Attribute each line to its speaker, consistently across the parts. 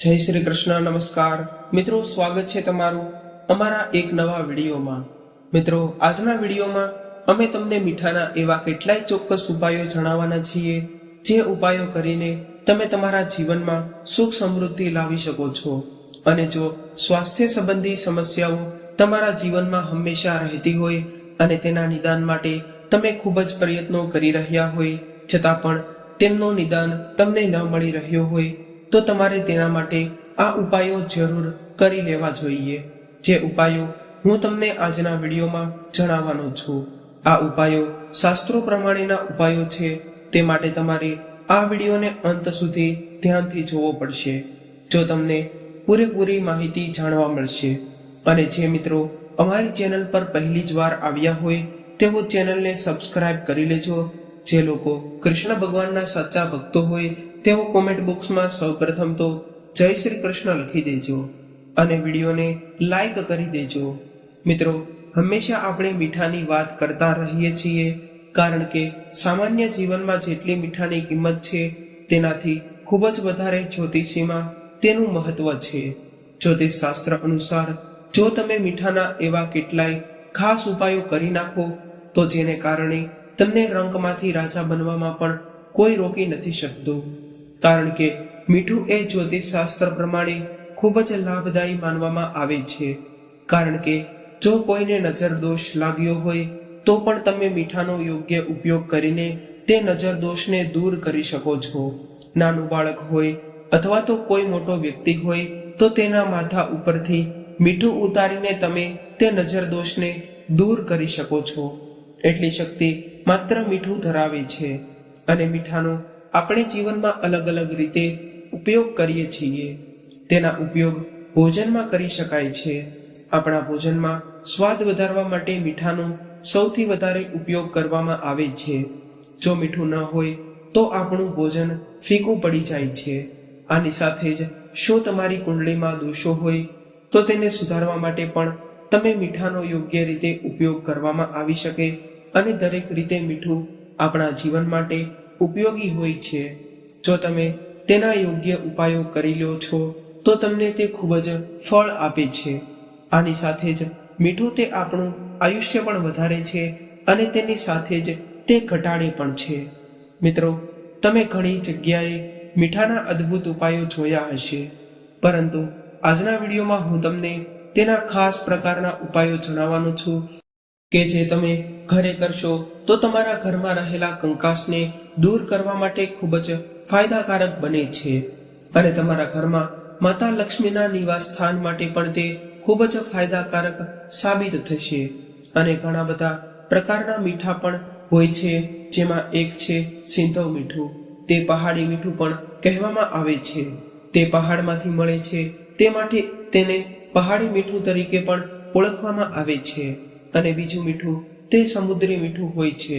Speaker 1: જય શ્રી કૃષ્ણ. નમસ્કાર મિત્રો, સ્વાગત છે તમારું અમારા એક નવા વિડીયોમાં. મિત્રો, આજના વિડીયોમાં અમે તમને મીઠાના એવા કેટલાય ચોક્કસ ઉપાયો જણાવવાના છીએ, જે ઉપાયો કરીને તમે તમારા જીવનમાં સુખ સમૃદ્ધિ લાવી શકો છો. અને જો સ્વાસ્થ્ય સંબંધી સમસ્યાઓ તમારા જીવનમાં હંમેશા રહેતી હોય અને તેના નિદાન માટે તમે ખૂબ જ પ્રયત્નો કરી રહ્યા હોય, છતાં પણ તેમનું નિદાન તમને ન મળી રહ્યો હોય, તો તમારે તેના માટે આ ઉપાયો જરૂર કરી લેવા જોઈએ. જે ઉપાયો હું તમને આજના વિડીયોમાં જણાવવાનો છું, આ ઉપાયો શાસ્ત્રો પ્રમાણેના ઉપાયો છે. તે માટે તમારે આ વિડીયોને અંત સુધી ધ્યાનથી જોવો પડશે, જો તમને પૂરેપૂરી માહિતી જાણવા મળશે. અને જે મિત્રો અમારી ચેનલ પર પહેલી જ વાર આવ્યા હોય તેઓ ચેનલને સબસ્ક્રાઇબ કરી લેજો. જે લોકો કૃષ્ણ ભગવાનના સાચા ભક્તો હોય તેઓ કોમેન્ટ બોક્સમાં સૌપ્રથમ તો જય શ્રી કૃષ્ણ લખી દેજો અને વિડીયોને લાઈક કરી દેજો. મિત્રો, હંમેશા આપણે મીઠાની વાત કરતા રહીએ છીએ, કારણ કે સામાન્ય જીવનમાં જેટલી મીઠાની કિંમત છે તેનાથી ખૂબ જ વધારે જ્યોતિષીમાં તેનું મહત્વ છે. જ્યોતિષ શાસ્ત્ર અનુસાર જો તમે મીઠાના એવા કેટલાય ખાસ ઉપાયો કરી નાખો તો જેને કારણે તમને રંકમાંથી રાજા બનવામાં પણ કોઈ રોકી નથી શકતું. કારણ કે મીઠું એ જ્યોતિષ શાસ્ત્ર પ્રમાણે ખૂબ જ લાભદાયી માનવામાં આવે છે. કારણ કે જો કોઈને નજર દોષ લાગ્યો હોય તો પણ તમે મીઠાનો યોગ્ય ઉપયોગ કરીને તે નજર દોષને દૂર કરી શકો છો. નાનું બાળક હોય અથવા તો કોઈ મોટો વ્યક્તિ હોય તો તેના માથા ઉપરથી મીઠું ઉતારીને તમે તે નજર દોષને દૂર કરી શકો છો. એટલી શક્તિ માત્ર મીઠું ધરાવે છે. અને મીઠાનો આપણે જીવનમાં અલગ અલગ રીતે ઉપયોગ કરીએ છીએ. તેના ઉપયોગ ભોજનમાં કરી શકાય છે. આપણા ભોજનમાં સ્વાદ વધારવા માટે મીઠાનો સૌથી વધારે ઉપયોગ કરવામાં આવે છે. જો મીઠું ન હોય તો આપણું ભોજન ફીકું પડી જાય છે. આની સાથે જ શું તમારી કુંડળીમાં દોષો હોય તો તેને સુધારવા માટે પણ તમે મીઠાનો યોગ્ય રીતે ઉપયોગ કરવામાં આવી શકે. અને દરેક રીતે મીઠું આપણા જીવન માટે ઉપયોગી હોય છે. જો તમે તેના યોગ્ય ઉપાયો કરી લો છો તો તમને તે ખૂબ જ ફળ આપે છે. આની સાથે જ મીઠું તે આપણું આયુષ્ય પણ વધારે છે અને તેની સાથે જ તે ઘટાડે પણ છે. મિત્રો, તમે ઘણી જગ્યાએ મીઠાના અદ્ભુત ઉપાયો જોયા હશે, પરંતુ આજના વિડીયોમાં હું તમને તેના ખાસ પ્રકારના ઉપાયો જણાવવાનો છું કે જે તમે ઘરે કરશો તો તમારા ઘરમાં રહેલા કંકાસને દૂર કરવા માટે ખૂબ જ ફાયદાકારક બને છે. અને તમારા ઘરમાં માતા લક્ષ્મીના નિવાસ સ્થાન માટે પણ તે ખૂબ જ ફાયદાકારક સાબિત થશે. અને ઘણા બધા પ્રકારના મીઠા પણ હોય છે, જેમાં એક છે સિંધવ મીઠું. તે પહાડી મીઠું પણ કહેવામાં આવે છે. તે પહાડમાંથી મળે છે, તે માટે તેને પહાડી મીઠું તરીકે પણ ઓળખવામાં આવે છે. અને બીજું મીઠું તે સમુદ્રી મીઠું હોય છે.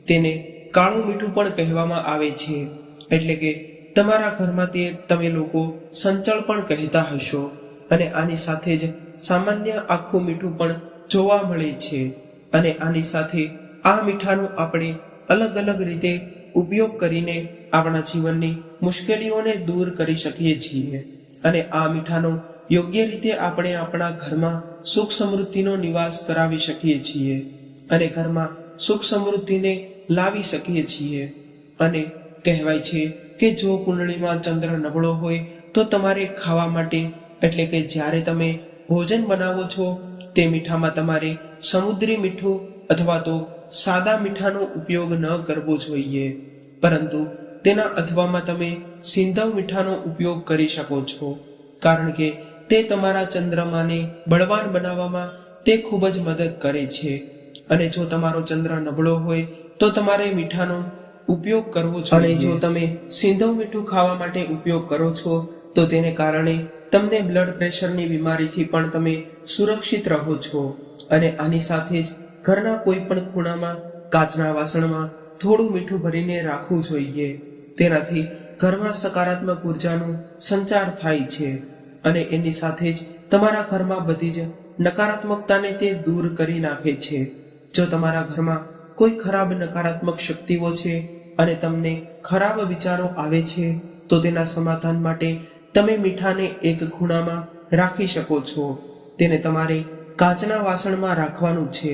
Speaker 1: તેને કાળું મીઠું પણ કહેવામાં આવે છે. એટલે કે તમારા ઘરમાં તે તમે લોકો સંચળ પણ કહેતા હશો. અને આની સાથે જ સામાન્ય આખું મીઠું પણ જોવા મળે છે. અને આની સાથે આ મીઠાનો આપણે અલગ અલગ રીતે ઉપયોગ કરીને આપણા જીવનની મુશ્કેલીઓને દૂર કરી શકીએ છીએ. અને આ મીઠાનો યોગ્ય રીતે આપણે આપણા ઘરમાં સુખ સમૃદ્ધિનો નિવાસ કરાવી શકીએ છીએ અને ઘરમાં સુખ સમૃદ્ધિને લાવી શકીએ છીએ. અને કહેવાય છે કે જો કુંડળીમાં ચંદ્ર નબળો હોય તો તમારે ખાવા માટે, એટલે કે જ્યારે તમે ભોજન બનાવો છો તે મીઠામાં તમારે સમુદ્રી મીઠું અથવા તો સાદા મીઠાનો ઉપયોગ ન કરવો જોઈએ, પરંતુ તેના અથવામાં તમે સિંધવ મીઠાનો ઉપયોગ કરી શકો છો. કારણ કે તે તમારા ચંદ્રમાને બળવાન બનાવવામાં તે ખૂબ જ મદદ કરે છે. અને જો તમારો ચંદ્ર નબળો હોય તો તમારે મીઠાનો ઉપયોગ કરવો જોઈએ. અને જો તમે સિંધવ મીઠું ખાવા માટે ઉપયોગ કરો છો તો તેને કારણે તમને બ્લડ પ્રેશરની બીમારીથી પણ તમે સુરક્ષિત રહો છો. અને આની સાથે જ ઘરના કોઈ પણ ખૂણામાં કાચના વાસણમાં થોડું મીઠું ભરીને રાખવું જોઈએ. તેનાથી ઘરમાં સકારાત્મક ઉર્જાનો સંચાર થાય છે અને એની સાથે જ તમારા ઘરમાં બધી જ નકારાત્મકતાને તે દૂર કરી નાખે છે. જો તમારા ઘરમાં કોઈ ખરાબ નકારાત્મક શક્તિઓ છે અને તમને ખરાબ વિચારો આવે છે તો તેના સમાધાન માટે તમે મીઠાને એક ખૂણામાં રાખી શકો છો. તેને તમારે કાચના વાસણમાં રાખવાનું છે.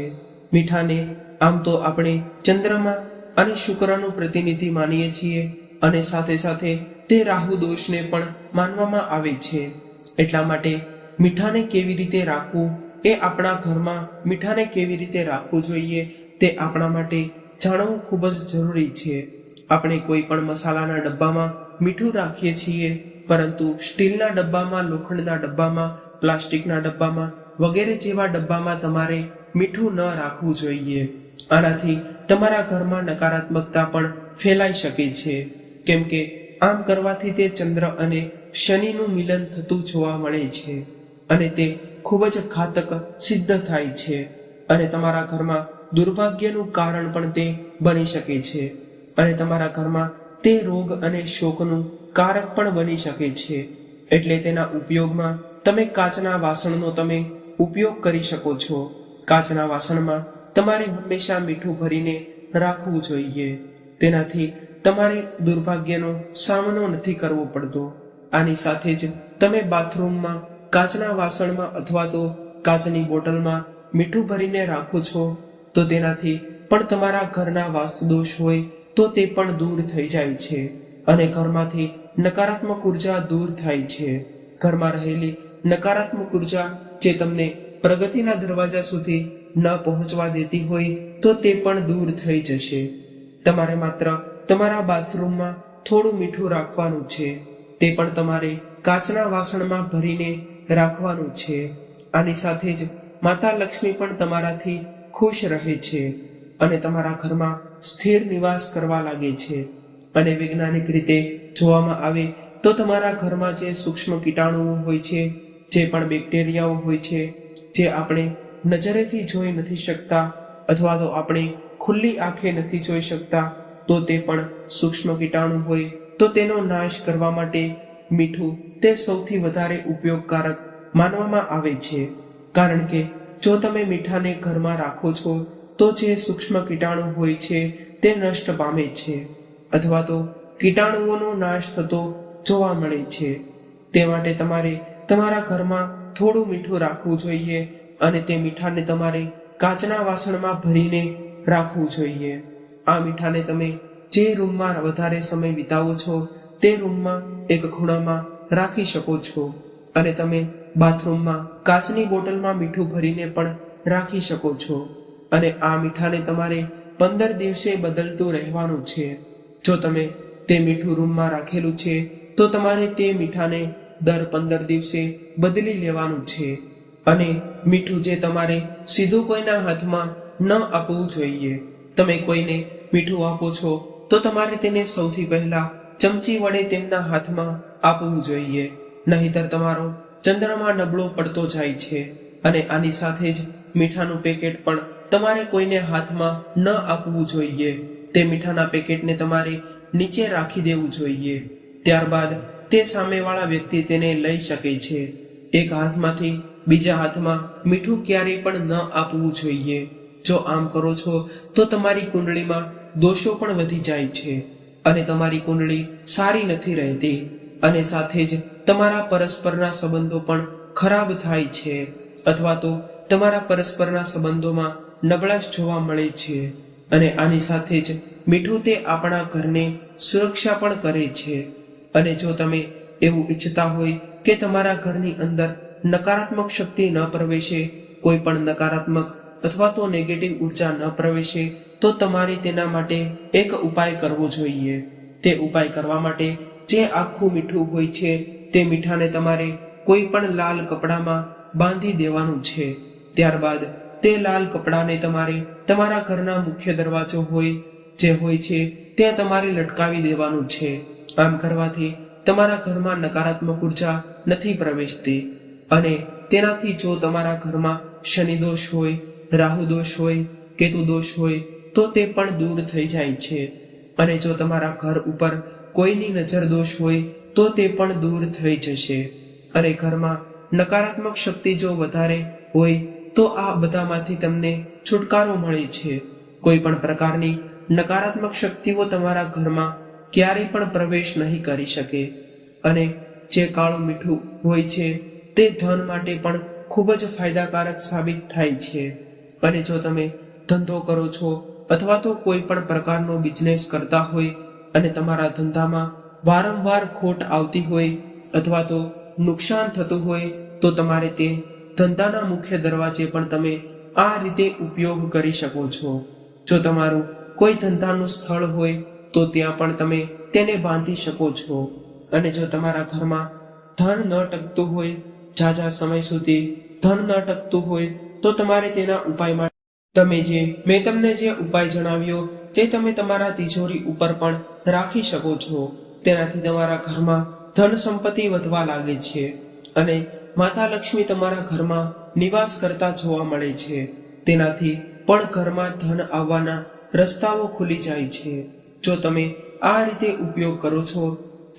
Speaker 1: મીઠાને આમ તો આપણે ચંદ્રમા અને શુક્રનું પ્રતિનિધિ માનીએ છીએ અને સાથે સાથે તે રાહુ દોષને પણ માનવામાં આવે છે. એટલા માટે મીઠાને કેવી રીતે રાખવું, એ આપણા ઘરમાં મીઠાને કેવી રીતે રાખવું જોઈએ તે આપણા માટે જાણવું ખૂબ જ જરૂરી છે. આપણે કોઈ પણ મસાલાના ડબ્બામાં મીઠું રાખીએ છીએ, પરંતુ સ્ટીલના ડબ્બામાં, લોખંડના ડબ્બામાં, પ્લાસ્ટિકના ડબ્બામાં વગેરે જેવા ડબ્બામાં તમારે મીઠું ન રાખવું જોઈએ. આનાથી તમારા ઘરમાં નકારાત્મકતા પણ ફેલાઈ શકે છે, કેમ કે આમ કરવાથી તે ચંદ્ર અને શનિનું મિલન થતું જોવા મળે છે અને તે ખૂબ જ ઘાતક સિદ્ધ થાય છે અને તમારા ઘરમાં દુર્ભાગ્યનું કારણ પણ તે બની શકે છે અને તમારા ઘરમાં તે રોગ અને શોકનું કારક પણ બની શકે છે. એટલે તેના ઉપયોગમાં તમે કાચના વાસણનો તમે ઉપયોગ કરી શકો છો. કાચના વાસણમાં તમારે હંમેશા મીઠું ભરીને રાખવું જોઈએ. તેનાથી તમારે દુર્ભાગ્યનો સામનો નથી કરવો પડતો. આની સાથે જ તમે બાથરૂમમાં કાચના વાસણમાં અથવા તો કાચની બોટલમાં મીઠું ભરીને રાખો છો તો તેનાથી પણ તમારા ઘરના વાસ્તુદોષ હોય તો તે પણ દૂર થઈ જાય છે અને ઘરમાંથી નકારાત્મક ઉર્જા દૂર થાય છે. ઘરમાં રહેલી નકારાત્મક ઉર્જા જે તમને પ્રગતિના દરવાજા સુધી ન પહોંચવા દેતી હોય તો તે પણ દૂર થઈ જશે. તમારે માત્ર તમારા બાથરૂમમાં થોડું મીઠું રાખવાનું છે. તે પણ તમારે કાચના વાસણમાં ભરીને રાખવાનું છે. આની સાથે જ માતા લક્ષ્મી પણ તમારાથી ખુશ રહે છે અને તમારા ઘરમાં સ્થિર નિવાસ કરવા લાગે છે. અને વૈજ્ઞાનિક રીતે જોવામાં આવે તો તમારા ઘરમાં જે સૂક્ષ્મ કીટાણુઓ હોય છે, જે પણ બેક્ટેરિયાઓ હોય છે, જે આપણે નજરેથી જોઈ નથી શકતા અથવા તો આપણે ખુલ્લી આંખે નથી જોઈ શકતા, તો તે પણ સૂક્ષ્મ કીટાણુ હોય તો તેનો નાશ કરવા માટે મીઠું તે સૌથી વધારે ઉપયોગકારક માનવામાં આવે છે. કારણ કે જો તમે મીઠાને ઘરમાં રાખો છો તો જે સૂક્ષ્મ કીટાણુ હોય છે તે નષ્ટ પામે છે અથવા તો કીટાણુઓનો નાશ થતો જોવા મળે છે. તે માટે તમારે તમારા ઘરમાં થોડું મીઠું રાખવું જોઈએ અને તે મીઠાને તમારે કાચના વાસણમાં ભરીને રાખવું જોઈએ. આ મીઠાને તમે જે રૂમમાં વધારે સમય વિતાવો છો તે રૂમમાં એક ખૂણામાં રાખી શકો છો અને તમે બાથરૂમમાં કાચની બોટલમાં મીઠું ભરીને પણ રાખી શકો છો. અને આ મીઠાને તમારે 15 દિવસે બદલતું રહેવાનું છે. જો તમે તે મીઠું રૂમમાં રાખેલું છે તો તમારે તે મીઠાને દર 15 દિવસે બદલી લેવાનું છે. અને મીઠું જે તમારે સીધું કોઈના હાથમાં ન આપવું જોઈએ. તમે કોઈને મીઠું આપો છો તો તમારે તેને સૌથી પહેલા ચમચી વડે તેમના હાથમાં આપવું જોઈએ, નહીતર તમારો ચંદ્રમા નબળો પડતો જાય છે. અને આની સાથે જ મીઠાનું પેકેટ પણ તમારે કોઈને હાથમાં ન આપવું જોઈએ. તે મીઠાના પેકેટને તમારે નીચે રાખી દેવું જોઈએ. ત્યારબાદ તે સામેવાળા વ્યક્તિ તેને લઈ શકે છે. એક હાથમાંથી બીજા હાથમાં મીઠું ક્યારેય પણ ન આપવું જોઈએ. જો આમ કરો છો તો તમારી કુંડળીમાં દોષો પણ વધી જાય છે અને તમારી કુંડળી સારી નથી રહેતી અને સાથે જ તમારા પરસ્પરના સંબંધો પણ ખરાબ થાય છે અથવા તો તમારા પરસ્પરના સંબંધોમાં નબળાશ જોવા મળે છે. અને આની સાથે જ મીઠું તે આપણા ઘરને સુરક્ષા પણ કરે છે. અને જો તમે એવું ઈચ્છતા હોય કે તમારા ઘરની અંદર નકારાત્મક શક્તિ ન પ્રવેશે, કોઈ પણ નકારાત્મક અથવા તો નેગેટિવ ઉર્જા ન પ્રવેશે, તો તમારે તેના માટે એક ઉપાય કરવો જોઈએ. તે ઉપાય કરવા માટે જે આખું મીઠું હોય છે તે મીઠાને તમારે કોઈ પણ લાલ કપડામાં બાંધી દેવાનું છે. ત્યારબાદ તે લાલ કપડાને તમારે તમારા ઘરના મુખ્ય દરવાજો હોય છે ત્યાં તમારે લટકાવી દેવાનું છે. આમ કરવાથી તમારા ઘરમાં નકારાત્મક ઉર્જા નથી પ્રવેશતી અને તેનાથી જો તમારા ઘરમાં શનિ દોષ હોય, રાહુ દોષ હોય, કેતુ દોષ હોય તો તે પણ દૂર થઈ જાય છે. અને જો તમારા ઘર ઉપર કોઈની નજર દોષ હોય તો તે પણ દૂર થઈ જશે. અને ઘરમાં નકારાત્મક શક્તિ જો વધારે હોય તો આ બધામાંથી તમને છુટકારો મળે છે. કોઈ પણ પ્રકારની નકારાત્મક શક્તિઓ તમારા ઘરમાં ક્યારેય પણ પ્રવેશ નહીં કરી શકે. અને જે કાળું મીઠું હોય છે તે ધન માટે પણ ખૂબ જ ફાયદાકારક સાબિત થાય છે. અને જો તમે ધંધો કરો છો અથવા તો કોઈ પણ પ્રકારનો બિઝનેસ કરતા હોય અને તમારા ધંધામાં વારંવાર ખોટ આવતી હોય અથવા તો નુકસાન થતું હોય તો તમારે તે ધંધાના મુખ્ય દરવાજે પણ તમે આ રીતે ઉપયોગ કરી શકો છો. જો તમારું કોઈ ધંધાનું સ્થળ હોય તો ત્યાં પણ તમે તેને બાંધી શકો છો. અને જો તમારા ઘરમાં ધન ન ટકતું હોય, ઝાઝા સમય સુધી ધન ન ટકતું હોય તો તમારે તેના ઉપાય માટે મેં તમને જે ઉપાય જણાવ્યો તે તમે તમારા તિજોરી ઉપર પણ રાખી શકો છો. તેનાથી તમારા ઘરમાં ધન સંપત્તિ વધવા લાગે છે અને માતા લક્ષ્મી તમારા ઘરમાં નિવાસ કરતા જોવા મળે છે. તેનાથી પણ ઘરમાં ધન આવવાના રસ્તાઓ ખુલી જાય છે. જો તમે આ રીતે ઉપયોગ કરો છો,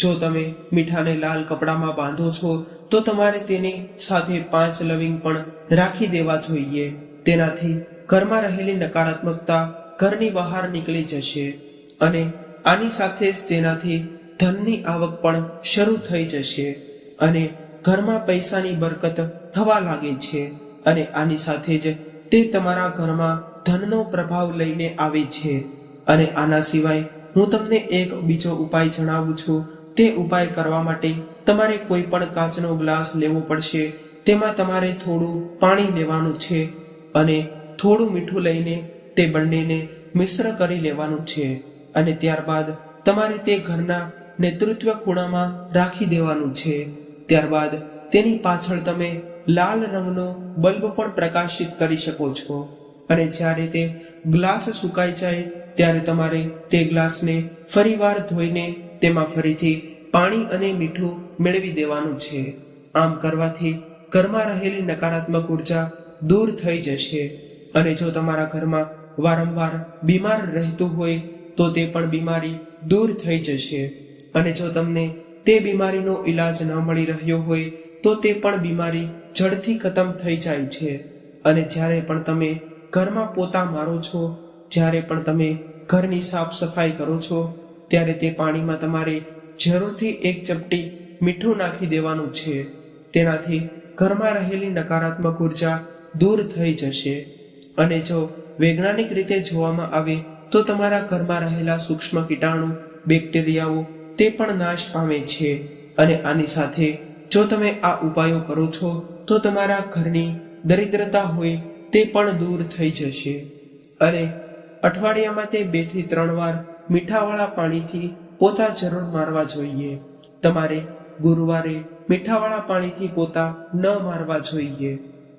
Speaker 1: જો તમે મીઠાને લાલ કપડામાં બાંધો છો તો તમારે તેની સાથે 5 લવિંગ પણ રાખી દેવા જોઈએ. તેનાથી ઘરમાં રહેલી નકારાત્મકતા ઘરની બહાર નીકળી જશે અને આની સાથે જ તેનાથી ધનની આવક પણ શરૂ થઈ જશે અને ઘરમાં પૈસાની બરકત થવા લાગે છે. અને આની સાથે જ તે તમારા ઘરમાં ધનનો પ્રભાવ લઈને આવે છે. અને આના સિવાય હું તમને એક બીજો ઉપાય જણાવું છું. તે ઉપાય કરવા માટે તમારે કોઈ પણ કાચનો ગ્લાસ લેવો પડશે. તેમાં તમારે થોડું પાણી લેવાનું છે અને થોડું મીઠું લઈને તે બંનેને મિશ્ર કરી લેવાનું છે. અને ત્યારબાદ તમારે તે ઘરના નેતૃત્વ ખૂણામાં રાખી દેવાનું છે. ત્યારબાદ તેની પાછળ તમે લાલ રંગનો બલ્બ પણ પ્રકાશિત કરી શકો છો. અને જ્યારે તે ગ્લાસ સુકાઈ જાય ત્યારે તમારે તે ગ્લાસને ફરીવાર ધોઈને તેમાં ફરીથી પાણી અને મીઠું મેળવી દેવાનું છે. આમ કરવાથી ઘરમાં રહેલી નકારાત્મક ઉર્જા દૂર થઈ જશે. અને જો તમારા ઘરમાં વારંવાર બીમાર રહેતું હોય તો તે પણ બીમારી દૂર થઈ જશે. અને જો તમને તે બીમારીનો ઈલાજ ન મળી રહ્યો હોય તો તે પણ બીમારી જડથી ખતમ થઈ જાય છે. અને જ્યારે પણ તમે ઘરમાં પોતા મારો છો, જ્યારે પણ તમે ઘરની સાફ સફાઈ કરો છો ત્યારે તે પાણીમાં તમારે જરૂરથી 1 ચપટી મીઠું નાખી દેવાનું છે. તેનાથી ઘરમાં રહેલી નકારાત્મક ઉર્જા દૂર થઈ જશે. અને જો વૈજ્ઞાનિક રીતે જોવામાં આવે તો તમારા ઘરમાં રહેલા સૂક્ષ્મ કીટાણુ, બેક્ટેરિયાઓ તે પણ નાશ પામે છે. અને આની સાથે જો તમે આ ઉપાયો કરો છો તો તમારા ઘરની દરિદ્રતા હોય તે પણ દૂર થઈ જશે. અને અઠવાડિયામાં તે 2 થી 3 વાર મીઠાવાળા પાણીથી પોતા જરૂર મારવા જોઈએ. તમારે ગુરુવારે મીઠાવાળા પાણીથી પોતા ન મારવા જોઈએ,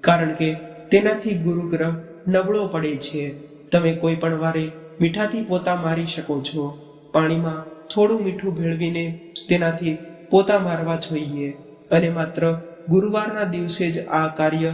Speaker 1: કારણ કે તેનાથી ગુરુ ગ્રહ નબળો પડે છે. તમે કોઈ પણ વારે મીઠાથી પોતા મારી શકો છો. પાણીમાં થોડું મીઠું ભેળવીને તેનાથી પોતા મારવા જોઈએ. અને માત્ર ગુરુવારના દિવસે જ આ કાર્ય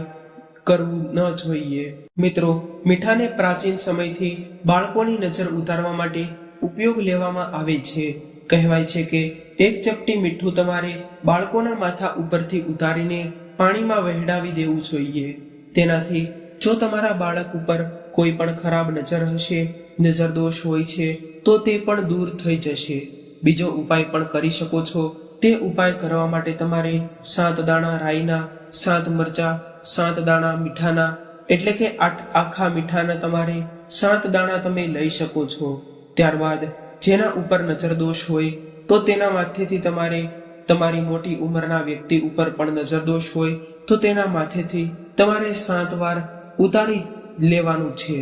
Speaker 1: કરવું ન જોઈએ. મિત્રો, મીઠાને પ્રાચીન સમયથી બાળકોની નજર ઉતારવા માટે ઉપયોગ લેવામાં આવે છે. કહેવાય છે કે 1 ચપટી મીઠું તમારે બાળકોના માથા ઉપરથી ઉતારીને પાણીમાં વહેડાવી દેવું જોઈએ. તેનાથી જો તમારા બાળક ઉપર કોઈ પણ ખરાબ નજર હશે, નજર દોષ હોય છે તો તે પણ દૂર થઈ જશે. બીજો ઉપાય પણ કરી શકો છો. તે ઉપાય કરવા માટે તમારે 7 દાણા રાઈના, 7 મરચાં, 7 દાણા મીઠાના, એટલે કે આખા મીઠાના તમારે 7 દાણા તમે લઈ શકો છો. ત્યારબાદ જેના ઉપર નજર દોષ હોય તો તેના માથેથી તમારે, તમારી મોટી ઉંમરના વ્યક્તિ ઉપર પણ નજર દોષ હોય તો તેના માથેથી તમારે 7 વાર ઉતારી લેવાનું છે.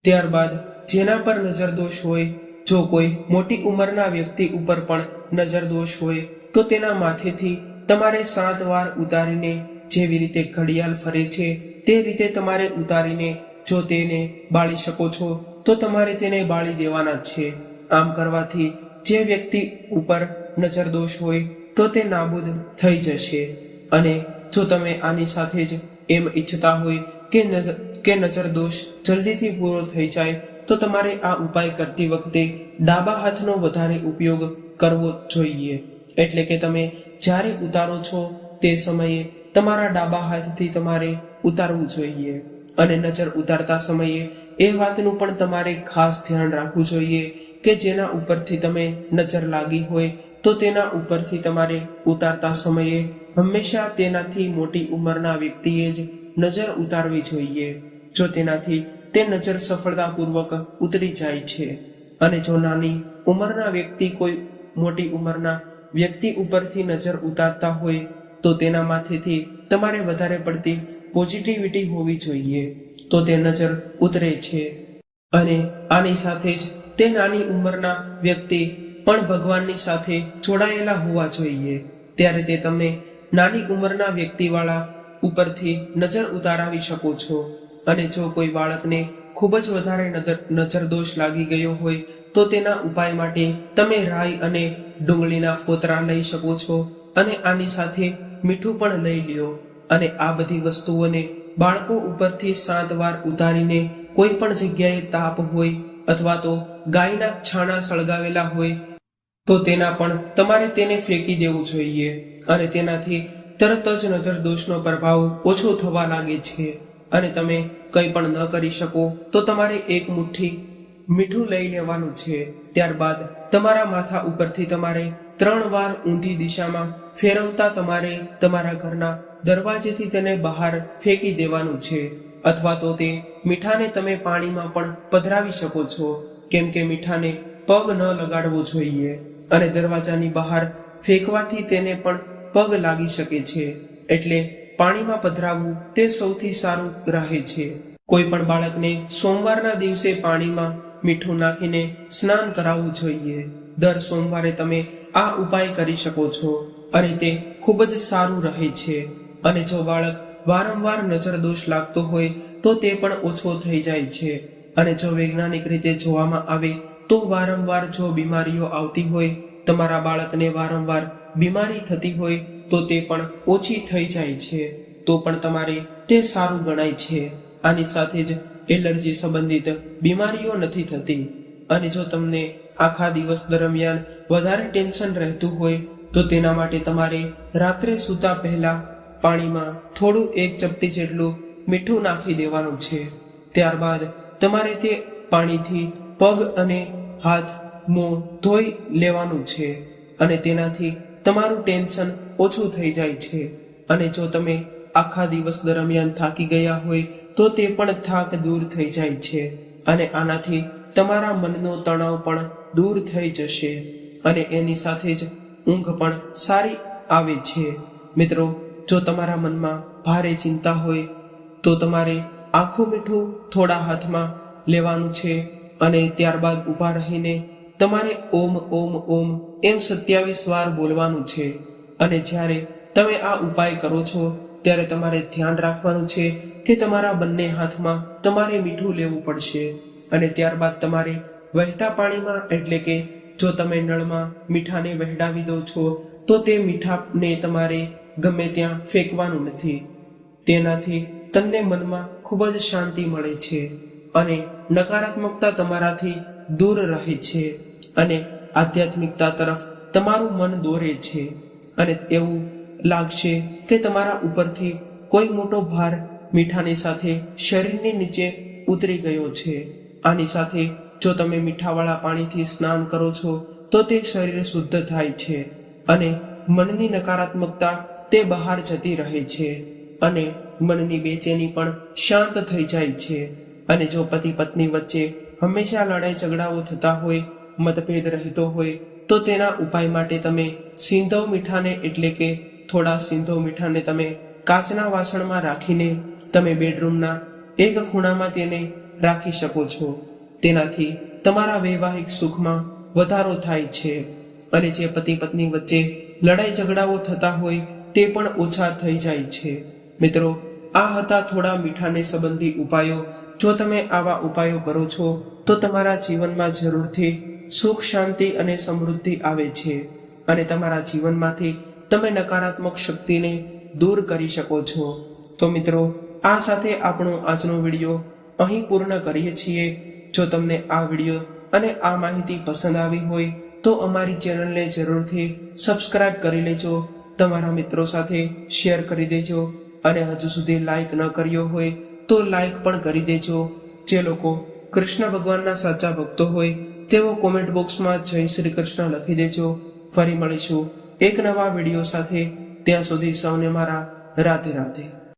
Speaker 1: ત્યારબાદ જેના પર નજર દોષ હોય, જો કોઈ મોટી ઉંમરના વ્યક્તિ ઉપર પણ નજર દોષ હોય તો તેના માથેથી તમારે 7 વાર ઉતારીને, જેવી રીતે ઘડિયાળ ફરે છે તે રીતે તમારે ઉતારીને જો તેને બાળી શકો છો તો તમારે તેને બાળી દેવાના છે. આમ કરવાથી જે વ્યક્તિ ઉપર નજર દોષ હોય તો તે નાબૂદ થઈ જશે. અને જો તમે આની સાથે જ એમ ઈચ્છતા હોય કે નજર દોષ જલ્દીથી પૂરો થઈ જાય તો તમારે આ ઉપાય કરતી વખતે ડાબા હાથનો વધારે ઉપયોગ કરવો જોઈએ. એટલે કે તમે જ્યારે ઉતારો છો તે સમયે તમારા ડાબા હાથથી તમારે ઉતારવું જોઈએ. અને નજર ઉતારતા સમયે એ વાતનું પણ તમારે ખાસ ધ્યાન રાખવું જોઈએ કે જેના ઉપરથી તમે નજર લાગી હોય તો તેના ઉપરથી તમારે ઉતારતા સમયે હંમેશા તેનાથી મોટી ઉંમરના વ્યક્તિએ જ નજર ઉતારવી જોઈએ. જો તેનાથી તે નજર સફળતાપૂર્વક ઉતરી જાય છે અને જો નાની ઉંમરના વ્યક્તિ કોઈ મોટી ઉંમરના વ્યક્તિ ઉપરથી નજર ઉતારતા હોય તો તેના માથેથી તમારે વધારે પડતી પોઝિટિવિટી હોવી જોઈએ, તો તે નજર ઉતરે છે. અને આની સાથે જ તે નાની ઉંમરના વ્યક્તિ પણ ભગવાનની સાથે જોડાયેલા હોવા જોઈએ. ત્યારે તે તમે નાની ઉંમરના વ્યક્તિવાળા ઉપરથી નજર ઉતારાવી શકો છો. અને જો કોઈ બાળકને ખૂબ જ વધારે નજર દોષ લાગી ગયો હોય તો તેના ઉપાય માટે તમે રાઈ અને ડુંગળીના ફોતરા લઈ શકો છો અને આની સાથે મીઠું પણ લઈ લ્યો. અને આ બધી વસ્તુઓને બાળકો ઉપરથી 7 વાર ઉતારીને કોઈ પણ જગ્યાએ તાપ હોય અથવા તો ગાયના છાણા સળગાવેલા હોય તો તેના પણ તમારે તેને ફેંકી દેવું જોઈએ. અને તેનાથી તરત જ નજર દોષનો પ્રભાવ ઓછો થવા લાગે છે. અને તમે કંઈ પણ ન કરી શકો તો તમારે 1 મુઠ્ઠી મીઠું લઈ લેવાનું છે. ત્યારબાદ તમારા માથા ઉપરથી તમારે 3 વાર ઊંધી દિશામાં ફેરવતા તમારે તમારા ઘરના દરવાજેથી તેને બહાર ફેંકી દેવાનું છે. અથવા તો તે મીઠાને તમે પાણીમાં પણ પધરાવી શકો છો, કેમ કે મીઠાને પગ ન લગાડવો જોઈએ અને દરવાજાની બહાર ફેંકવાથી તેને પણ પગ લાગી શકે છે. એટલે પાણીમાં પધરાવવું તે સૌથી સારું રહે છે. કોઈ પણ બાળકને સોમવારના દિવસે પાણીમાં મીઠું નાખીને સ્નાન કરાવવું જોઈએ. દર સોમવારે તમે આ ઉપાય કરી શકો છો અને તે ખૂબ જ સારું રહે છે. અને જો બાળક વારંવાર નજર દોષ લાગતો હોય તો તે પણ ઓછો થઈ જાય છે. અને જો વૈજ્ઞાનિક રીતે જોવામાં આવે તો વારંવાર જો બીમારીઓ આવતી હોય, તમારા બાળકને વારંવાર બીમારી થતી હોય તો તે પણ ઓછી થઈ જાય છે, તો પણ તમારે તે સારું ગણાય છે. આની સાથે જ એલર્જી સંબંધિત બીમારીઓ નથી થતી. અને જો તમને આખા દિવસ દરમિયાન વધારે ટેન્શન રહેતું હોય તો તેના માટે તમારે રાત્રે સૂતા પહેલા પાણીમાં થોડું 1 ચપટી જેટલું મીઠું નાખી દેવાનું છે. ત્યારબાદ તમારે તે પાણીથી પગ અને હાથ મોં ધોઈ લેવાનું છે અને તેનાથી તમારું ટેન્શન ઓછું થઈ જાય છે. અને જો તમે આખા દિવસ દરમિયાન થાકી ગયા હોય તો તે પણ થાક દૂર થઈ જાય છે. અને આનાથી તમારા મનનો તણાવ પણ દૂર થઈ જશે અને એની સાથે જ ઊંઘ પણ સારી આવે છે. મિત્રો, જો તમારા મનમાં ભારે ચિંતા હોય તો તમારે આખું મીઠું થોડા હાથમાં લેવાનું છે અને ત્યારબાદ ઊભા રહીને તમારે ઓમ ઓમ ઓમ એમ 27 વાર બોલવાનું છે. અને જ્યારે તમે આ ઉપાય કરો છો ત્યારે તમારે ધ્યાન રાખવાનું છે કે તમારા બંને હાથમાં તમારે મીઠું લેવું પડશે. અને ત્યારબાદ તમારે વહેતા પાણીમાં, એટલે કે જો તમે નળમાં મીઠાને વહેડાવી દો છો તો તે મીઠાને તમારે ગમે ત્યાં ફેંકવાનું નથી. તેનાથી તમને મનમાં ખૂબ જ શાંતિ મળે છે અને નકારાત્મકતા તમારાથી દૂર રહે છે અને આધ્યાત્મિકતા તરફ તમારું મન દોરે છે. અને એવું લાગશે કે તમારા ઉપરથી કોઈ મોટો ભાર મીઠાની સાથે શરીરની નીચે ઉતરી ગયો છે. આની સાથે જો તમે મીઠાવાળા પાણીથી સ્નાન કરો છો તો તે શરીર શુદ્ધ થાય છે અને મનની નકારાત્મકતા તે બહાર જતી રહે છે અને મનની બેચેની પણ શાંત થઈ જાય છે. અને જો પતિ પત્ની વચ્ચે હંમેશા લડાઈ ઝઘડાઓ થતા હોય, મતભેદ રહેતો હોય તો તેના ઉપાય માટે તમે સિંધવ મીઠાને, એટલે કે થોડા સિંધવ મીઠાને તમે કાચના વાસણમાં રાખીને તમે બેડરૂમના એક ખૂણામાં તેને રાખી શકો છો. તેનાથી તમારા વૈવાહિક સુખમાં વધારો થાય છે અને જે પતિ પત્ની વચ્ચે લડાઈ ઝઘડાઓ થતા હોય તે પણ ઓછા થઈ જાય છે. મિત્રો, આ હતા થોડા મીઠાને સંબંધી ઉપાયો. જો તમે આવા ઉપાયો કરો છો તો તમારા જીવનમાં જરૂરથી સુખ, શાંતિ અને સમૃદ્ધિ આવે છે અને તમારા જીવનમાંથી તમે નકારાત્મક શક્તિને દૂર કરી શકો છો. તો મિત્રો, આ સાથે આપણો આજનો વિડીયો અહીં પૂર્ણ કરીએ છીએ. જો તમને આ વિડીયો અને આ માહિતી પસંદ આવી હોય તો અમારી ચેનલને જરૂરથી સબસ્ક્રાઇબ કરી લેજો, તમારા મિત્રો સાથે શેર કરી દેજો અને હજુ સુધી લાઈક ન કર્યો હોય તો લાઈક પણ કરી દેજો. જે લોકો કૃષ્ણ ભગવાનના સાચા ભક્તો હોય તેઓ કોમેન્ટ બોક્સમાં જય શ્રી કૃષ્ણ લખી દેજો ફરી મળીશું એક નવા વિડીયો સાથે. ત્યાં સુધી સૌને મારા રાધે રાધે.